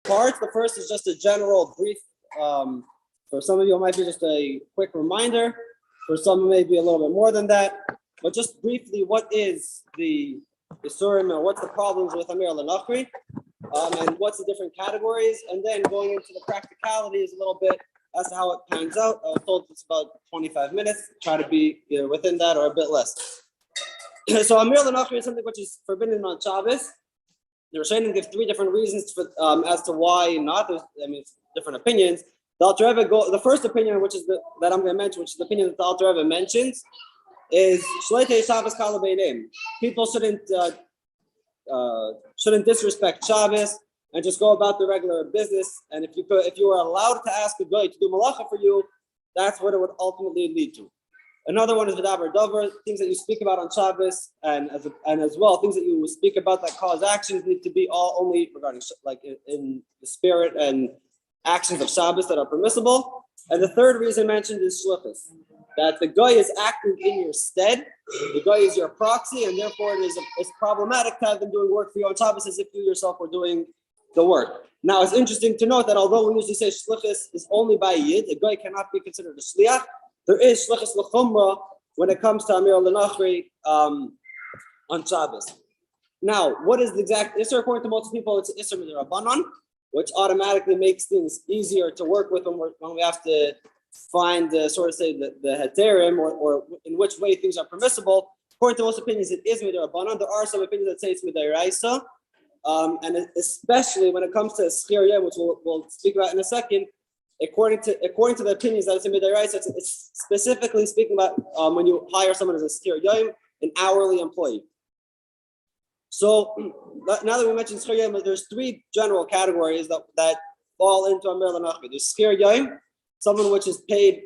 parts. The first is just a general brief. For some of you, it might be just a quick reminder. For some, it may be a little bit more than that. But just briefly, what is the Isurim and what's the problems with Amirah Lנכרי, and what's the different categories, and then going into the practicalities a little bit as to how it pans out. I was told it's about 25 minutes. Try to be either within that or a bit less. So Amirah Lנכרי is something which is forbidden on Shabbos. The Rishonim give three different reasons for as to why not. It's different opinions. The Alter Rebbe the first opinion, which is that I'm going to mention, which is the opinion that the Alter Rebbe mentions, is Shleitei Shabbos Kala Beinim. People shouldn't disrespect Shabbos and just go about the regular business. And if you were allowed to ask a guy to do malacha for you, that's what it would ultimately lead to. Another one is V'davar Dover, things that you speak about on Shabbos, and as well things that you speak about that cause actions need to be all only regarding like in the spirit and actions of Shabbos that are permissible. And the third reason mentioned is shlichus, that the guy is acting in your stead. The guy is your proxy, and therefore it's problematic to have them doing work for you on Shabbos as if you yourself were doing the work. Now, it's interesting to note that although we usually say shlichus is only by yid, a guy cannot be considered a shliach. There is shlichus l'chumra when it comes to Amirah Lנכרי on Shabbos. Now, what is the exact issur? According to most people, it's issur midrabanan, which automatically makes things easier to work with when we have to find the heterim or in which way things are permissible. According to most opinions, it is midrabanan. There are some opinions that say it's midaraisa, and especially when it comes to schir yom, which we'll speak about in a second. According to the opinions that it's in midaraisa, it's specifically speaking about when you hire someone as a schir yom, an hourly employee. So now that we mentioned schir yom, there's three general categories that fall into Amirah Lנכרי. There's schir yom, someone which is paid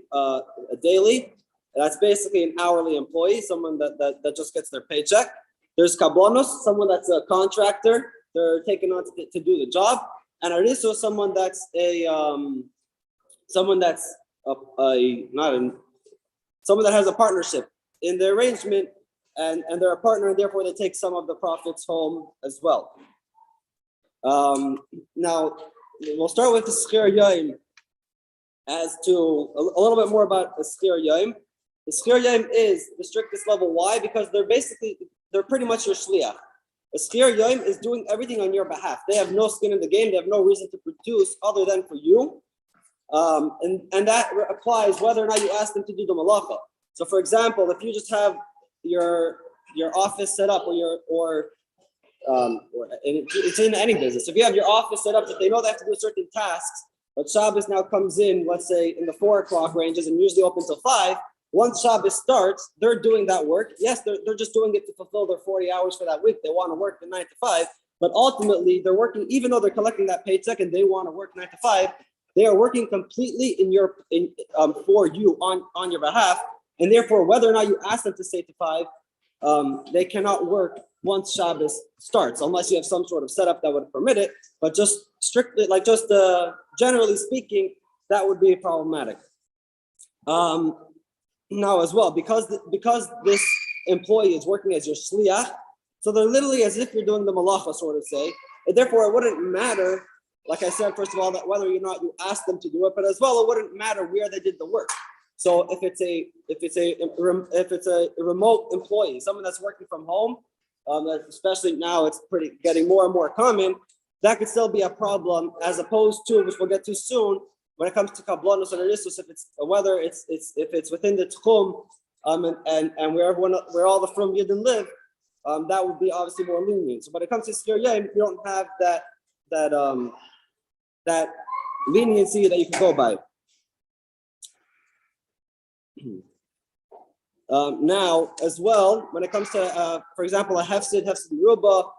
daily. That's basically an hourly employee, someone that just gets their paycheck. There's kablonos, someone that's a contractor. They're taken on to do the job. And ariso, someone that has a partnership in the arrangement, and they're a partner, and therefore they take some of the profits home as well. Now we'll start with the schir yom. As to a little bit more about the schir yom. The schir yom is the strictest level. Why? Because they're pretty much your shliach. A schir yom is doing everything on your behalf. They have no skin in the game. They have no reason to produce other than for you. And that applies whether or not you ask them to do the malacha. So, for example, if you just have your office set up, or it's in any business. If you have your office set up that they know they have to do certain tasks, but Shabbos now comes in, let's say in the 4 o'clock ranges and usually open till 5. Once Shabbos starts, they're doing that work. Yes, they're just doing it to fulfill their 40 hours for that week. They want to work the 9 to 5, but ultimately they're working, even though they're collecting that paycheck and they want to work 9 to 5, they are working completely for you on your behalf. And therefore, whether or not you ask them to stay to 5, they cannot work once Shabbos starts, unless you have some sort of setup that would permit it. But just strictly, generally speaking, that would be problematic. Now as well, because this employee is working as your shliach, so they're literally as if you're doing the malacha, sort of say. And therefore, it wouldn't matter, like I said, first of all, that whether or not you ask them to do it, but as well, it wouldn't matter where they did the work. So if it's a remote employee, someone that's working from home, especially now it's getting more and more common, that could still be a problem, as opposed to, which we'll get to soon, when it comes to kablonos and arisus, if it's within the tchum, and where all the from Yidden live, that would be obviously more lenient. So when it comes to schir yom, you don't have that leniency that you can go by. Now, as well, when it comes to, for example, a hefsid ruba,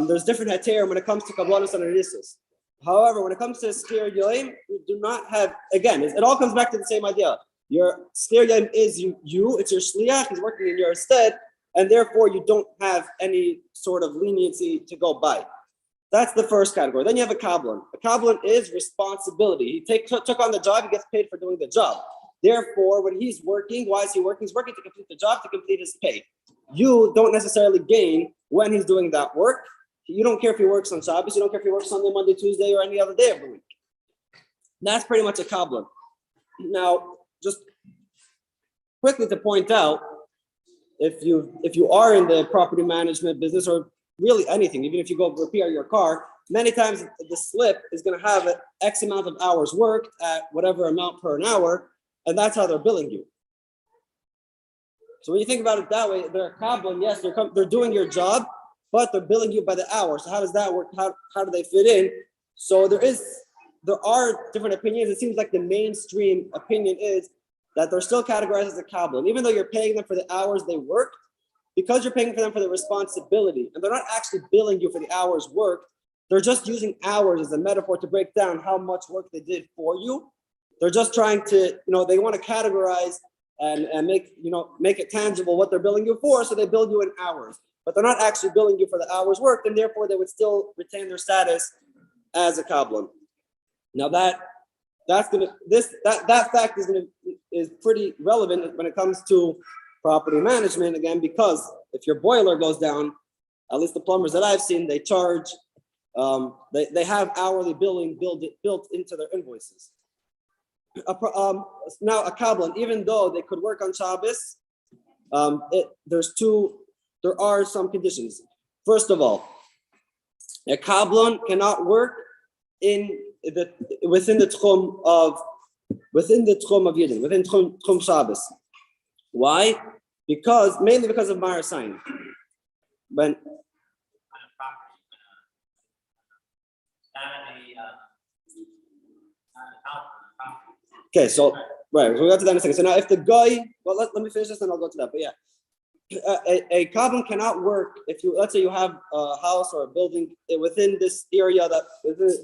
there's different heter when it comes to kablonos and arisus. However, when it comes to schir yom, you do not have, again, it all comes back to the same idea. Your schir yom is you, it's your shliach, he's working in your stead, and therefore you don't have any sort of leniency to go by. That's the first category. Then you have a kablon. A kablon is responsibility. He took on the job, he gets paid for doing the job. Therefore, when he's working, why is he working? He's working to complete the job, to complete his pay. You don't necessarily gain when he's doing that work. you don't care if he works on Shabbos, you don't care if he works Sunday, Monday, Tuesday, or any other day of the week. That's pretty much a kabbalah. Now, just quickly to point out, if you are in the property management business or really anything, even if you go repair your car, many times the slip is going to have an X amount of hours worked at whatever amount per an hour, and that's how they're billing you. So when you think about it that way, they're a kabbalah, yes, they're doing your job, but they're billing you by the hour. So how does that work? How do they fit in? So there are different opinions. It seems like the mainstream opinion is that they're still categorized as a kabbalah. And even though you're paying them for the hours they work, because you're paying for them for the responsibility, and they're not actually billing you for the hours worked, they're just using hours as a metaphor to break down how much work they did for you. They're just trying to, they want to categorize and make it tangible what they're billing you for, so they bill you in hours. But they're not actually billing you for the hours worked, and therefore they would still retain their status as a kabbalah. Now that fact is pretty relevant when it comes to property management, again, because if your boiler goes down, at least the plumbers that I've seen, they charge, they have hourly billing built into their invoices. Now a kabbalah, even though they could work on Shabbos, there are some conditions. First of all, a kabbalah cannot work within the tchum of Yidden, within tchum Shabbos. Why? Mainly because of Ma'ar sign. Okay, so right, we'll get to that in a second. So now, if the guy, well, let me finish this, and I'll go to that. But yeah, a kabbalah cannot work if let's say you have a house or a building within this area that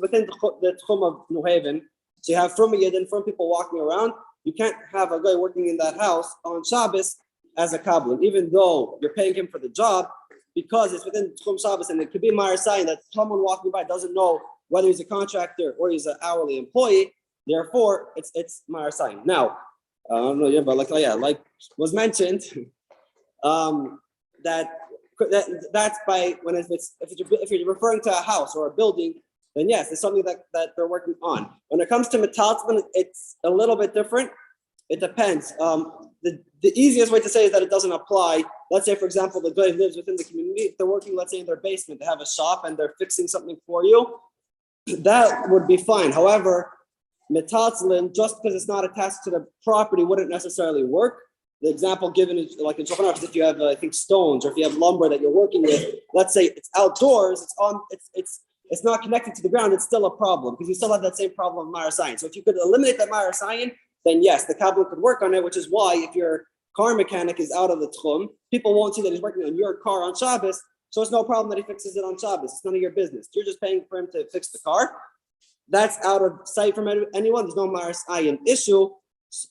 within the tchum of New Haven. So you have from people walking around. You can't have a guy working in that house on Shabbos as a kabbalah, even though you're paying him for the job, because it's within tchum Shabbos, and it could be Ma'ar sign that someone walking by doesn't know whether he's a contractor or he's an hourly employee. Therefore, it's Ma'ar sign. Now, I don't know, but like was mentioned, that's by when if you're referring to a house or a building, then yes, it's something that they're working on. When it comes to metalsman, it's a little bit different. It depends. The easiest way to say is that it doesn't apply. Let's say, for example, the guy lives within the community. If they're working, let's say, in their basement, they have a shop and they're fixing something for you, that would be fine. However, metalsman, just because it's not attached to the property, wouldn't necessarily work. The example given is like in Shulchan Aruch, if you have, I think, stones, or if you have lumber that you're working with, let's say it's outdoors, it's not connected to the ground, it's still a problem, because you still have that same problem of Ma'ar sign. So if you could eliminate that Ma'ar sign, then yes, the kabbalah could work on it, which is why if your car mechanic is out of the tchum, people won't see that he's working on your car on Shabbos, so it's no problem that he fixes it on Shabbos. It's none of your business. You're just paying for him to fix the car. That's out of sight from anyone. There's no Ma'ar sign issue,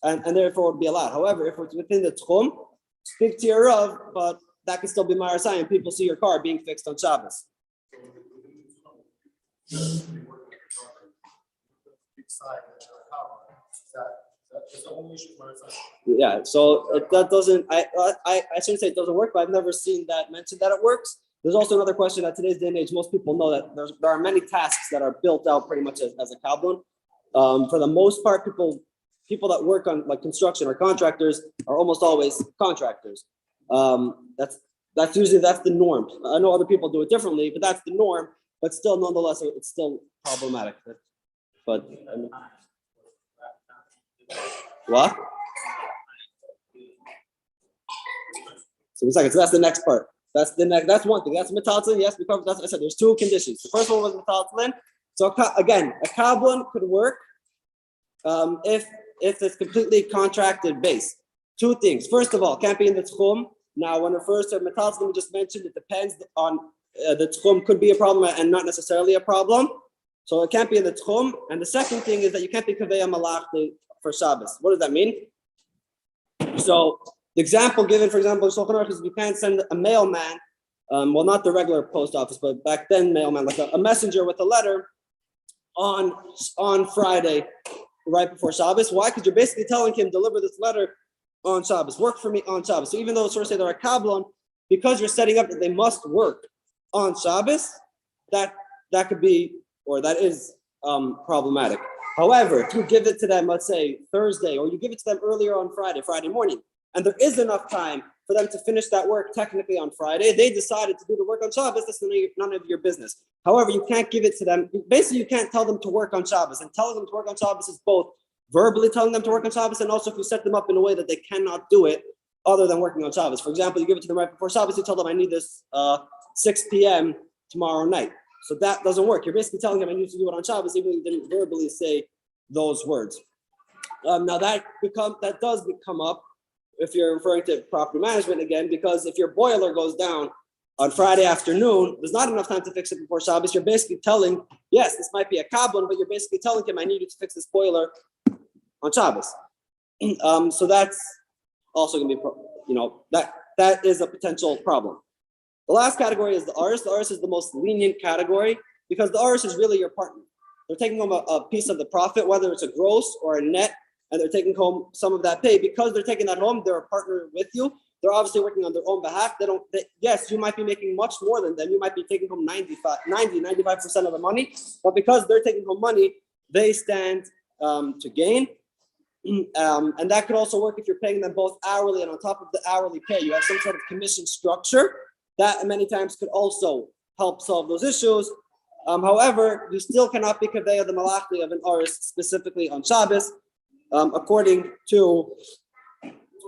and therefore it would be allowed. However, if it's within the tchum, speak to your Rav, but that can still be Ma'ar sign. People see your car being fixed on Shabbos. Yeah, so that doesn't. I shouldn't say it doesn't work, but I've never seen that mentioned that it works. There's also another question that today's day and age, most people know that there are many tasks that are built out pretty much as a kabbalah. For the most part, people that work on like construction or contractors are almost always contractors. That's the norm. I know other people do it differently, but that's the norm. But still, nonetheless, it's still problematic. But what? So that's the next part. That's one thing. That's metaltalin. Yes, because that's I said. There's two conditions. The first one was metaltalin. So again, a kabbalah could work if it's completely contracted based. Two things. First of all, can't be in the tchum. Now, when it refers to metaltalin, we just mentioned it depends on the tchum could be a problem and not necessarily a problem. So it can't be in the tchum. And the second thing is that you can't be kaveya malachti for Shabbos. What does that mean? So the example given, for example, in Shulchan Aruch is you can't send a mailman, well, not the regular post office, but back then mailman, like a messenger with a letter on Friday, right before Shabbos. Why? Because you're basically telling him, deliver this letter on Shabbos, work for me on Shabbos. So even though the source say they're a kabbalah, because you're setting up that they must work on Shabbos, that could be, or that is problematic. However, if you give it to them, let's say Thursday, or you give it to them earlier on Friday morning, and there is enough time for them to finish that work technically on Friday, they decided to do the work on Shabbos, that's none of your business. However, you can't give it to them. Basically, you can't tell them to work on Shabbos, and telling them to work on Shabbos is both verbally telling them to work on Shabbos, and also if you set them up in a way that they cannot do it other than working on Shabbos. For example, you give it to them right before Shabbos, you tell them, I need this 6 p.m. tomorrow night. So that doesn't work. You're basically telling them I need to do it on Shabbos, even though you didn't verbally say those words. Now that does come up if you're referring to property management again, because if your boiler goes down on Friday afternoon, there's not enough time to fix it before Shabbos. You're basically telling, yes, this might be a kabbalah, but you're basically telling him I need you to fix this boiler on Shabbos. So that's also going to be, that is a potential problem. The last category is the aris. The aris is the most lenient category because the aris is really your partner. They're taking home a piece of the profit, whether it's a gross or a net, and they're taking home some of that pay. Because they're taking that home, they're a partner with you. They're obviously working on their own behalf. Yes, you might be making much more than them. You might be taking home 95% of the money, but because they're taking home money, they stand to gain. And that could also work if you're paying them both hourly, and on top of the hourly pay, you have some sort of commission structure that many times could also help solve those issues. However, you still cannot be kaveya the malachli of an aris specifically on Shabbos, according to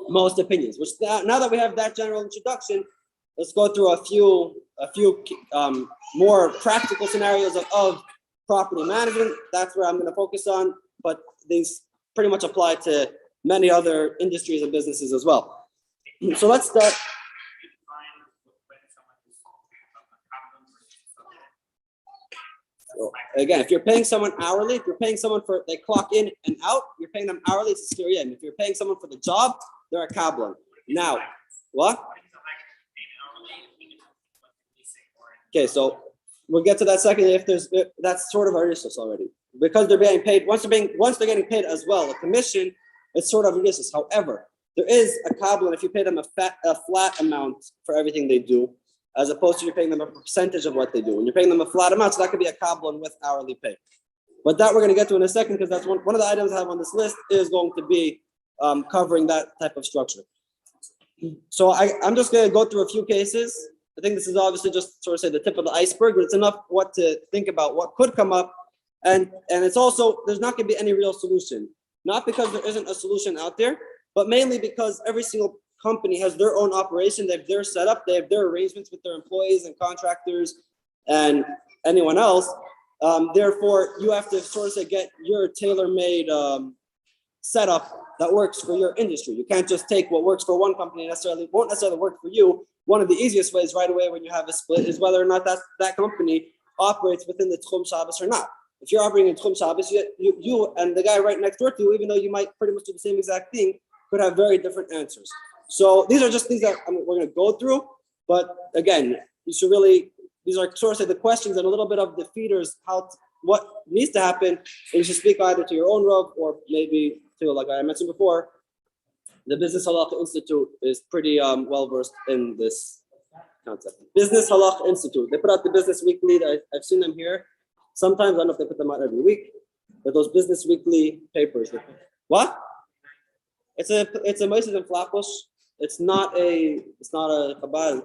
most opinions. Which now that we have that general introduction, let's go through a few more practical scenarios of property management. That's where I'm going to focus on, but these pretty much apply to many other industries and businesses as well. So let's start. So again, if you're paying someone hourly, if you're paying someone for they clock in and out, you're paying them hourly, it's a skiriyim. If you're paying someone for the job, they're a kabbalah. Now, what? Okay, so we'll get to that second. That's sort of our issues already, because they're being paid. Once they're getting paid as well, a commission, it's sort of a business. However, there is a kabbalah if you pay them a flat amount for everything they do, as opposed to you're paying them a percentage of what they do. When you're paying them a flat amount, so that could be a kabbalah with hourly pay. But that we're going to get to in a second, because that's one of the items I have on this list is going to be covering that type of structure. So I'm just going to go through a few cases. I think this is obviously just sort of say the tip of the iceberg, but it's enough what to think about, what could come up. And it's also, there's not going to be any real solution. Not because there isn't a solution out there, but mainly because every single company has their own operation, they have their setup, they have their arrangements with their employees and contractors and anyone else. Therefore, you have to sort of say, get your tailor-made setup that works for your industry. You can't just take what works for one company and won't necessarily work for you. One of the easiest ways right away when you have a split is whether or not that company operates within the Tchum Shabbos or not. If you're operating in Tchum Shabbos, you and the guy right next door to you, even though you might pretty much do the same exact thing, could have very different answers. So these are just things that we're going to go through. But again, these are sort of the questions and a little bit of the feeders, what needs to happen. And you should speak either to your own Rav or maybe to, like I mentioned before, the Business Halacha Institute is pretty well-versed in this concept. Business Halacha Institute. They put out the Business Weekly. I've seen them here. Sometimes, I don't know if they put them out every week, but those Business Weekly papers. What? It's a Moses and Flatbush. It's not a Chabad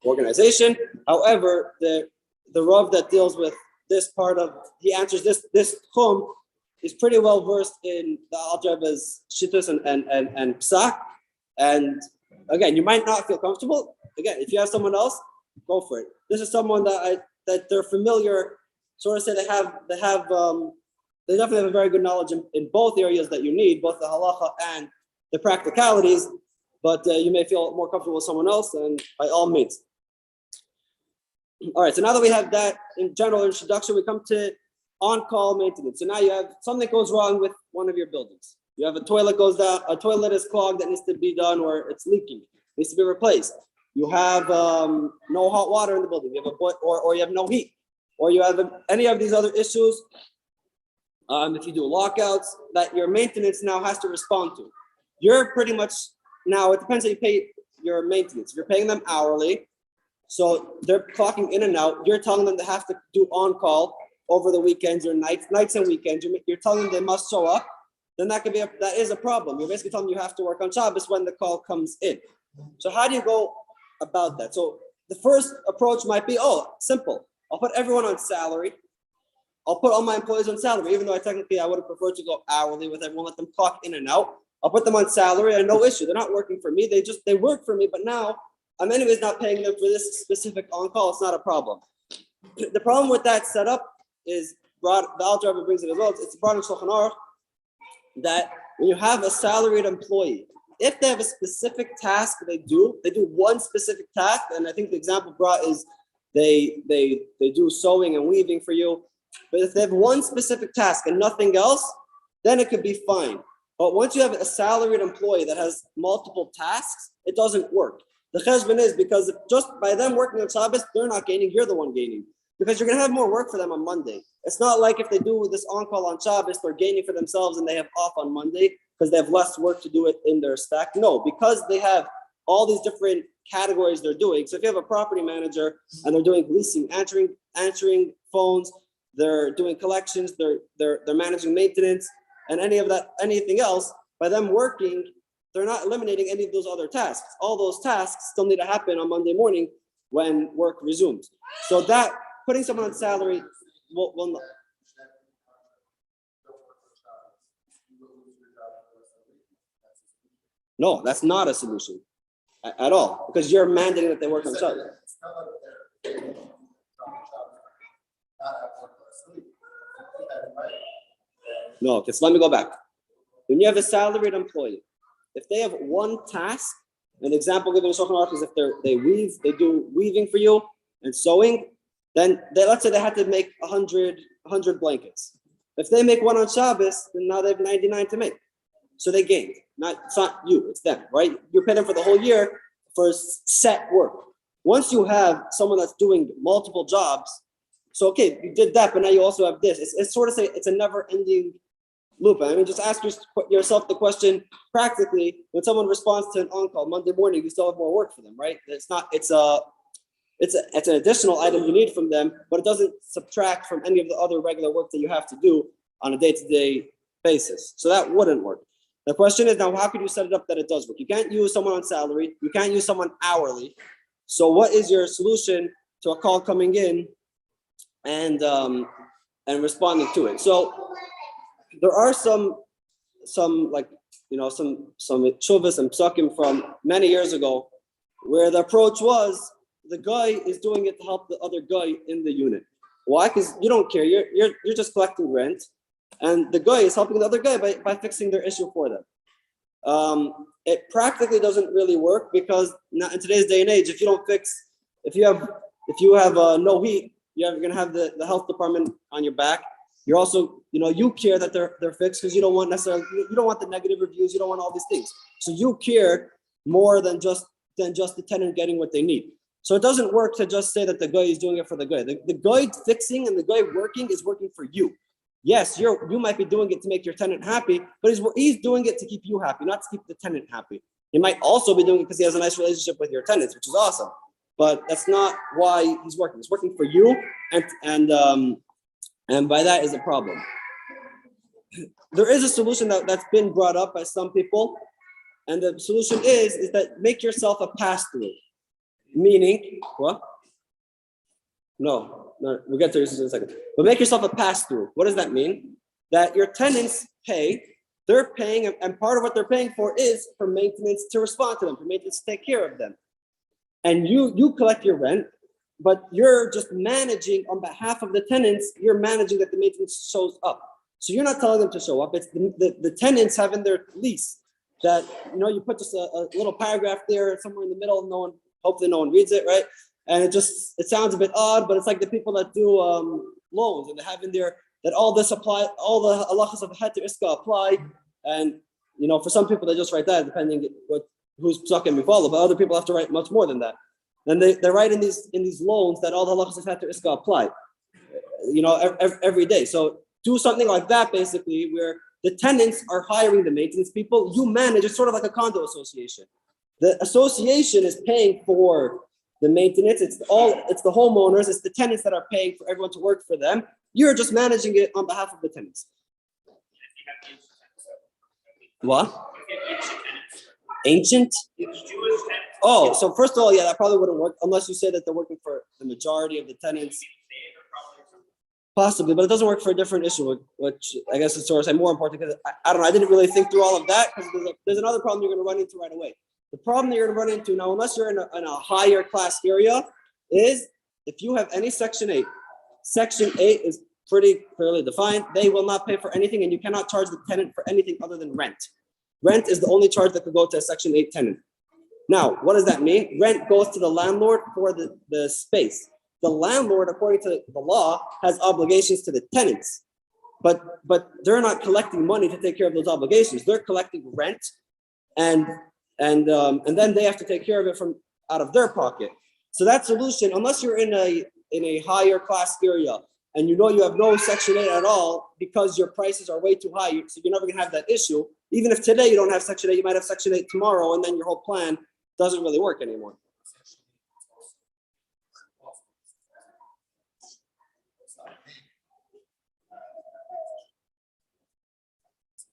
organization. However, the Rav that deals with this part of, he answers this Tchum, is pretty well versed in the Al-Jaba's Shittus and Psak. And again, you might not feel comfortable. Again, if you have someone else, go for it. This is someone that they're familiar. Sort of say they definitely have a very good knowledge in both areas that you need, both the halacha and the practicalities. But you may feel more comfortable with someone else, and by all means. All right. So now that we have that in general introduction, we come to on-call maintenance. So now you have something goes wrong with one of your buildings. You have a toilet goes down, a toilet is clogged that needs to be done, or it's leaking, needs to be replaced. You have no hot water in the building. You have or you have no heat, or you have any of these other issues. If you do lockouts, that your maintenance now has to respond to. You're pretty much now. It depends how you pay your maintenance. If you're paying them hourly, So they're clocking in and out. You're telling them they have to do on-call over the weekends or nights and weekends. You're telling them they must show up. Then that is a problem. You're basically telling them you have to work on Shabbos when the call comes in. So how do you go about that? So the first approach might be, simple. I'll put everyone on salary. I'll put all my employees on salary, even though I would have preferred to go hourly with everyone, let them clock in and out. I'll put them on salary and no issue. They're not working for me. They work for me, but now I'm anyways not paying them for this specific on-call. It's not a problem. The problem with that setup is the Alter Rebbe brings it as well. It's brought in Shulchan Aruch that when you have a salaried employee, if they have a specific task they do one specific task, and I think the example brought is they do sewing and weaving for you. But if they have one specific task and nothing else, then it could be fine. But once you have a salaried employee that has multiple tasks, it doesn't work. The cheshbon is because just by them working on Shabbos, they're not gaining, you're the one gaining. Because you're going to have more work for them on Monday. It's not like if they do this on-call on Shabbos, they're gaining for themselves and they have off on Monday because they have less work to do it in their stack. No, because they have all these different categories they're doing. So if you have a property manager and they're doing leasing, answering phones, they're doing collections, they're managing maintenance, and anything else, by them working, they're not eliminating any of those other tasks. All those tasks still need to happen on Monday morning when work resumes. So that putting someone on salary will not. No, that's not a solution at all, because you're mandating that they work on Shabbos. No, because let me go back. When you have a salaried employee, if they have one task, an example given in Shulchan Aruch is if they do weaving for you and sewing, then let's say they had to make 100 blankets. If they make one on Shabbos, then now they have 99 to make. So they gained. It's not you, it's them, right? You're paying them for the whole year for set work. Once you have someone that's doing multiple jobs, so okay, you did that, but now you also have this. It's sort of it's a never-ending loop. I mean, just ask yourself the question practically. When someone responds to an on-call Monday morning, you still have more work for them, right? It's an additional item you need from them, but it doesn't subtract from any of the other regular work that you have to do on a day-to-day basis. So that wouldn't work. The question is now, how could you set it up that it does work? You can't use someone on salary. You can't use someone hourly. So what is your solution to a call coming in and responding to it? So there are some chuvas and psukim from many years ago where the approach was the guy is doing it to help the other guy in the unit. Why? Because you don't care. You're just collecting rent, and the guy is helping the other guy by fixing their issue for them. It practically doesn't really work because not in today's day and age, if you have no heat, you're gonna have the health department on your back. You're also, you care that they're fixed because you don't want the negative reviews. You don't want all these things. So you care more than just the tenant getting what they need. So it doesn't work to just say that the guy is doing it for the guy. The guy fixing and the guy working is working for you. Yes, you might be doing it to make your tenant happy, but he's doing it to keep you happy, not to keep the tenant happy. He might also be doing it because he has a nice relationship with your tenants, which is awesome. But that's not why he's working. He's working for you, and by that is a problem. There is a solution that's been brought up by some people, and the solution is that make yourself a pass-through. Meaning, what? No, we'll get to this in a second. But make yourself a pass-through. What does that mean? That your tenants they're paying, and part of what they're paying for is for maintenance to respond to them, for maintenance to take care of them. And you collect your rent, but you're just managing on behalf of the tenants, you're managing that the maintenance shows up. So you're not telling them to show up. It's the tenants have in their lease that, you put just a little paragraph there somewhere in the middle, hopefully no one reads it, right? And it sounds a bit odd, but it's like the people that do loans and they have in there that all the halachas of heter iska apply. And, for some people they just write that depending who's psukim we follow, but other people have to write much more than that. Then they write in these loans that all the halachas of heter iska apply, every day. So do something like that basically where the tenants are hiring the maintenance people. You manage, it's sort of like a condo association. The association is paying for the maintenance. It's the homeowners, it's the tenants that are paying for everyone to work for them. You're just managing it on behalf of the tenants. What? Ancient? Oh, so first of all, yeah, that probably wouldn't work unless you say that they're working for the majority of the tenants. Possibly, but it doesn't work for a different issue, which I guess is sort of more important because I don't know. I didn't really think through all of that because there's another problem you're going to run into right away. The problem that you're going to run into now, unless you're in a higher class area, is if you have any Section 8. Section 8 is pretty clearly defined. They will not pay for anything, and you cannot charge the tenant for anything other than rent. Rent is the only charge that could go to a Section 8 tenant. Now, what does that mean? Rent goes to the landlord for the space. The landlord, according to the law, has obligations to the tenants, but they're not collecting money to take care of those obligations. They're collecting rent, and then they have to take care of it from out of their pocket. So that solution, unless you're in a higher class area and you know you have no Section 8 at all because your prices are way too high, so you're never gonna have that issue. Even if today you don't have Section 8, you might have Section 8 tomorrow, and then your whole plan doesn't really work anymore.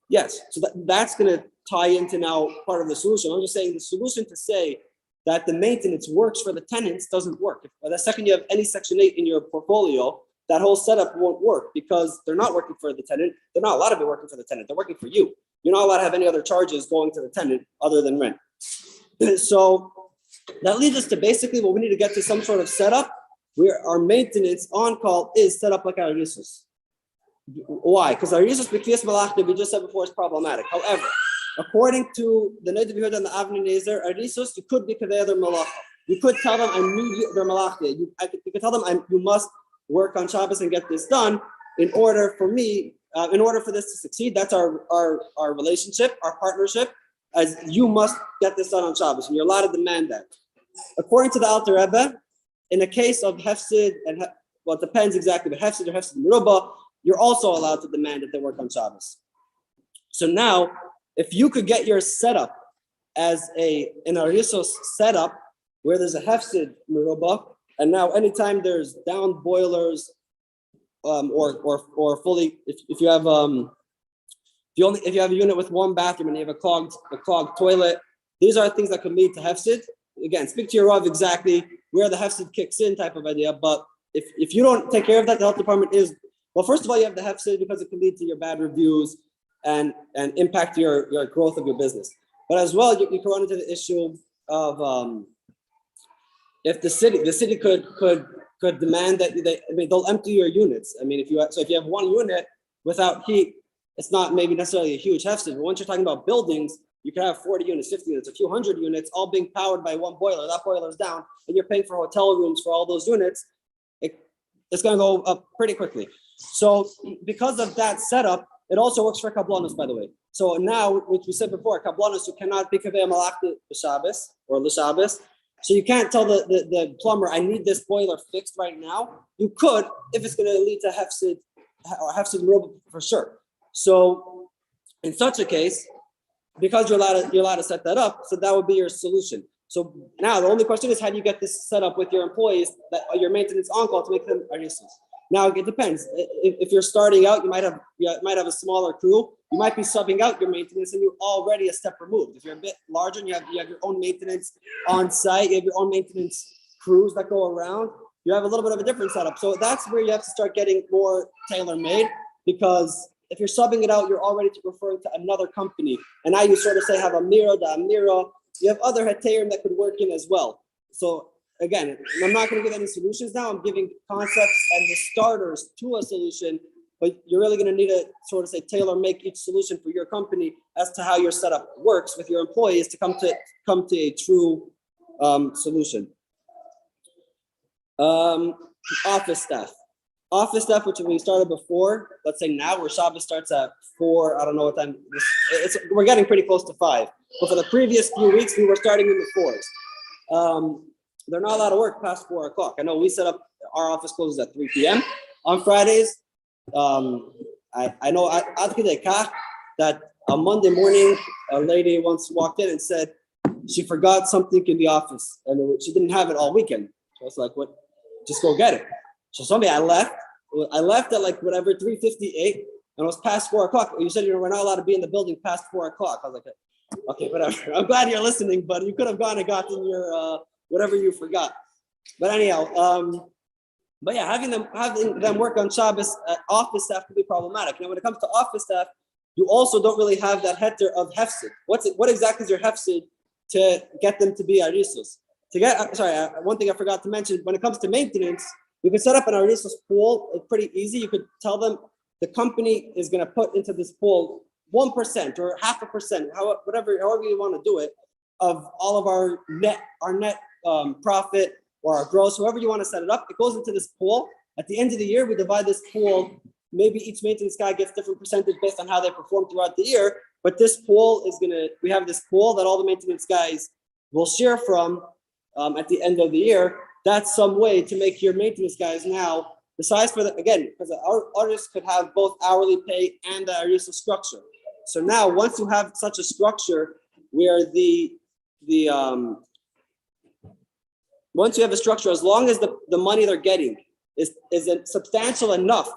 Yes, so that's going to tie into now part of the solution. I'm just saying the solution to say that the maintenance works for the tenants doesn't work. If the second you have any Section 8 in your portfolio, that whole setup won't work because they're not working for the tenant. They're not allowed to be working for the tenant. They're working for you. You're not allowed to have any other charges going to the tenant other than rent. So that leads us to basically what we need to get to some sort of setup where our maintenance on call is set up like our uses. Why? Because our uses b'kviyas malachta, we just said before, is problematic. However, according to the Neidav Yehuda and the Avnei Nezer, arisus, you could be kaveh their malacha. You could tell them, I need their malachta. You could tell them, you must work on Shabbos and get this done in order for me, in order for this to succeed. That's our relationship, our partnership, as you must get this done on Shabbos, and you're allowed to demand that. According to the Alter Rebbe, in the case of hefsid, and well, it depends exactly, but hefsid or hefsid merubah, you're also allowed to demand that they work on Shabbos. So now, if you could get your setup as an arisos setup where there's a hefsid merubah, and now anytime there's down boilers, or fully, if you have if you have a unit with one bathroom and you have a clogged toilet, these are things that could lead to hefsid. Again, speak to your Rav exactly where the hefsid kicks in type of idea. But if you don't take care of that, the health department is, well, first of all, you have the hefsid because it can lead to your bad reviews and impact your growth of your business. But as well, you can run into the issue of if the city could demand that they'll empty your units. I mean, if you have one unit without heat, it's not maybe necessarily a huge hefsid. But once you're talking about buildings, you can have 40 units, 50 units, a few hundred units, all being powered by one boiler. That boiler's down, and you're paying for hotel rooms for all those units. It's going to go up pretty quickly. So because of that setup, it also works for kablanos, by the way. So now, which we said before, kablanos, you cannot be kaveh malachta b'Shabbos or l'Shabbos. So you can't tell the plumber, I need this boiler fixed right now. You could, if it's going to lead to hefsid or hefsid merubah for sure. So in such a case, because you're allowed to set that up, so that would be your solution. So now the only question is, how do you get this set up with your employees, that your maintenance on call, to make them arisos? Now it depends. If you're starting out, you might have a smaller crew. You might be subbing out your maintenance, and you're already a step removed. If you're a bit larger and you have your own maintenance on site, you have your own maintenance crews that go around, you have a little bit of a different setup. So that's where you have to start getting more tailor-made, because if you're subbing it out, you're already referring to another company. And now you sort of say have Amira, the Amira. You have other heterim that could work in as well. So again, I'm not going to give any solutions now. I'm giving concepts and the starters to a solution, but you're really going to need to sort of say tailor-make each solution for your company as to how your setup works with your employees to come to a true solution. Office staff, which we started before, let's say now, where Shabbos starts at 4, I don't know what time, we're getting pretty close to 5. But for the previous few weeks, we were starting in the 4s. They're not allowed to work past 4 o'clock. I know we set up, our office closes at 3 p.m. on Fridays. I know that on Monday morning, a lady once walked in and said, she forgot something in the office and she didn't have it all weekend. So I was like, what? Just go get it. So I left at like whatever, 3:58, and it was past 4 o'clock. You said we're not allowed to be in the building past 4 o'clock. I was like, okay, whatever. I'm glad you're listening, but you could have gone and gotten your whatever you forgot. But anyhow, but yeah, having them work on Shabbos at office staff can be problematic. Now, when it comes to office staff, you also don't really have that heter of hefsid. What exactly is your hefsid to get them to be arisus? One thing I forgot to mention, when it comes to maintenance, you can set up an arisus pool. It's pretty easy. You could tell them the company is going to put into this pool 1% or 0.5%, however you want to do it, of all of our net profit or our gross, however you want to set it up. It goes into this pool. At the end of the year, we divide this pool. Maybe each maintenance guy gets different percentage based on how they perform throughout the year. But this pool we have this pool that all the maintenance guys will share from at the end of the year. That's some way to make your maintenance guys now, besides for because our artists could have both hourly pay and the arisus structure. So now, once you have such a structure where once you have a structure, as long as the money they're getting is substantial enough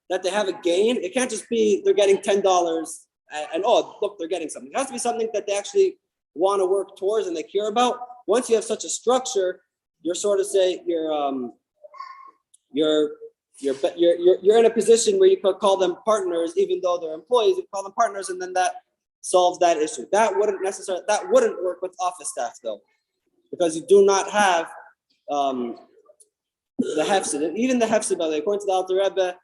that they have a gain, it can't just be they're getting $10 and look, they're getting something. It has to be something that they actually want to work towards and they care about. Once you have such a structure, you're sort of say you're in a position where you could call them partners, even though they're employees. You call them partners, and then that solves that issue. That wouldn't work with office staff though, because you do not have the hefsid. And even the hefsid, by the way, according to the Alter Rebbe,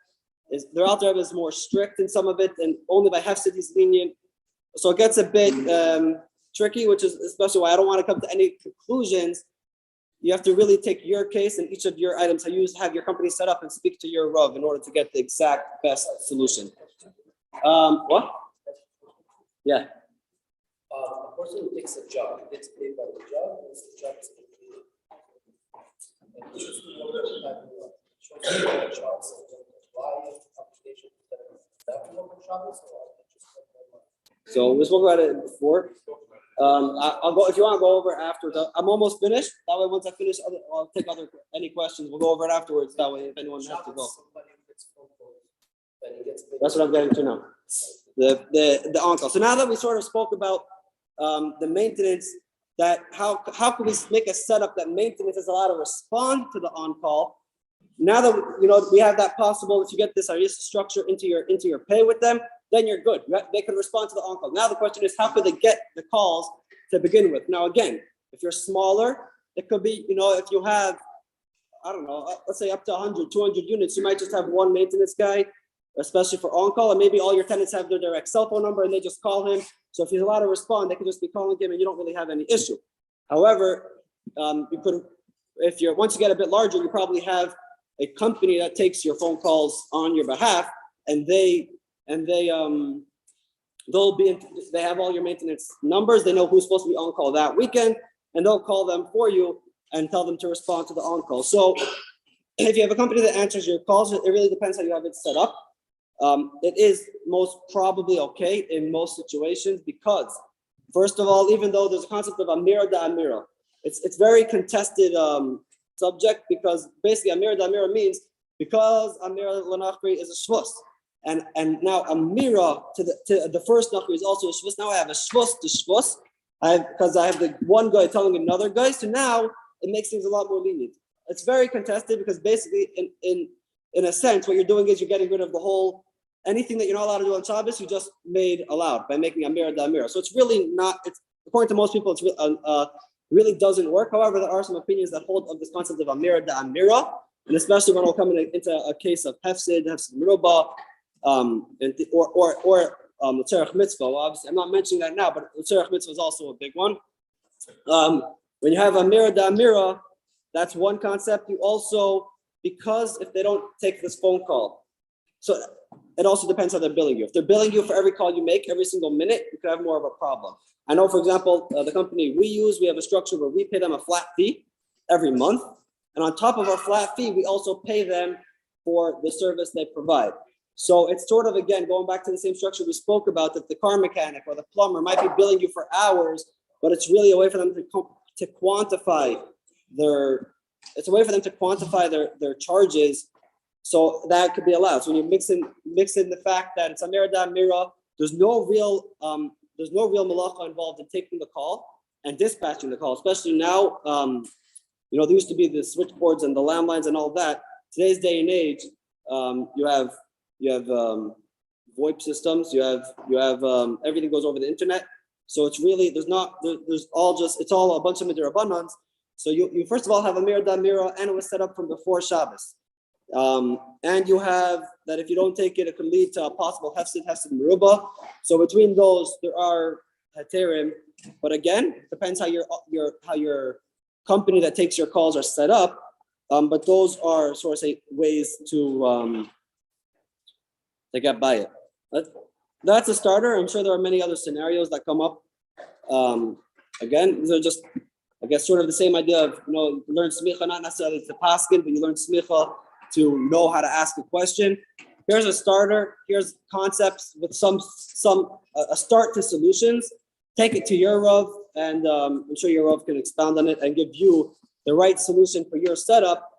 is more strict in some of it, and only by hefsid he's lenient. So it gets a bit tricky, which is especially why I don't want to come to any conclusions. You have to really take your case and each of your items, how you have your company set up, and speak to your Rav in order to get the exact best solution. What? Yeah. A person who takes a job gets paid by the job, and the job is completed. And this is the job, so why is the computation that work on Shabbos, or just so we spoke about it before. I'll go if you want to go over afterwards. I'm almost finished. That way, once I finish, I'll take any questions. We'll go over it afterwards. That way, if anyone has to go. That's what I'm getting to now. The on-call. So now that we sort of spoke about the maintenance, that how can we make a setup that maintenance is allowed to respond to the on-call? Now that we have that possible, if you get this arisus structure into your pay with them, then you're good. They can respond to the on-call. Now the question is, how could they get the calls to begin with? Now again, if you're smaller, it could be, if you have, I don't know, let's say up to 100, 200 units, you might just have one maintenance guy, especially for on-call, and maybe all your tenants have their direct cell phone number and they just call him. So if he's allowed to respond, they can just be calling him and you don't really have any issue. However, you could, once you get a bit larger, you probably have a company that takes your phone calls on your behalf, and they have all your maintenance numbers. They know who's supposed to be on call that weekend, and they'll call them for you and tell them to respond to the on call. So if you have a company that answers your calls, it really depends how you have it set up. It is most probably okay in most situations, because first of all, even though there's a concept of Amira da Amira, it's very contested subject, because basically Amira da Amira means because Amira Lנכרי is a shvus. And now Amira to the first Nachri is also a shvus. Now I have a shvus to shvus, because I have the one guy telling another guy. So now it makes things a lot more lenient. It's very contested, because basically in a sense, what you're doing is you're getting rid of the whole, anything that you're not allowed to do on Shabbos, you just made allowed by making Amira da Amira. So it's really not, according to most people, it's really doesn't work. However, there are some opinions that hold of this concept of Amira da Amira, and especially when we'll come into a case of hefsid merubah, or the tzarech mitzvah. Well, obviously, I'm not mentioning that now, but the tzarech mitzvah is also a big one. When you have Amira da Amira, that's one concept. You also, because if they don't take this phone call, so it also depends how they're billing you. If they're billing you for every call you make, every single minute, you could have more of a problem. I know, for example, the company we use, we have a structure where we pay them a flat fee every month. And on top of our flat fee, we also pay them for the service they provide. So it's sort of, again, going back to the same structure we spoke about, that the car mechanic or the plumber might be billing you for hours, but it's really a way for them to quantify their charges. So that could be allowed. So when you mix in the fact that it's Amira, there's no real malacha involved in taking the call and dispatching the call, especially now. There used to be the switchboards and the landlines and all that. Today's day and age, you have VoIP systems. You have everything goes over the internet. So it's really it's all a bunch of midrabanans. So you first of all have Amir Damira, and it was set up from before Shabbos. And you have that if you don't take it, it can lead to a possible hefsid meruba. So between those, there are heterim. But again, it depends how your company that takes your calls are set up. But those are sort of say ways to get by it. That's a starter. I'm sure there are many other scenarios that come up. Again, these are just, I guess, sort of the same idea of, you learn smicha, not necessarily to paskin, but you learn smicha to know how to ask a question. Here's a starter. Here's concepts with a start to solutions. Take it to your Rav, and I'm sure your Rav can expound on it and give you the right solution for your setup.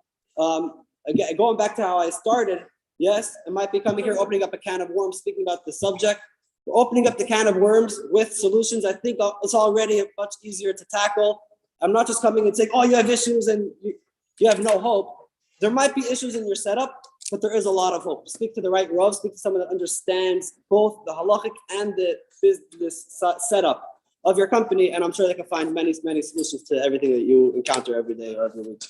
Again, going back to how I started, yes, it might be coming here, opening up a can of worms, speaking about the subject. We're opening up the can of worms with solutions. I think it's already much easier to tackle. I'm not just coming and saying, oh, you have issues and you have no hope. There might be issues in your setup, but there is a lot of hope. Speak to the right Rav, speak to someone that understands both the halachic and the business setup of your company, and I'm sure they can find many, many solutions to everything that you encounter every day or every week.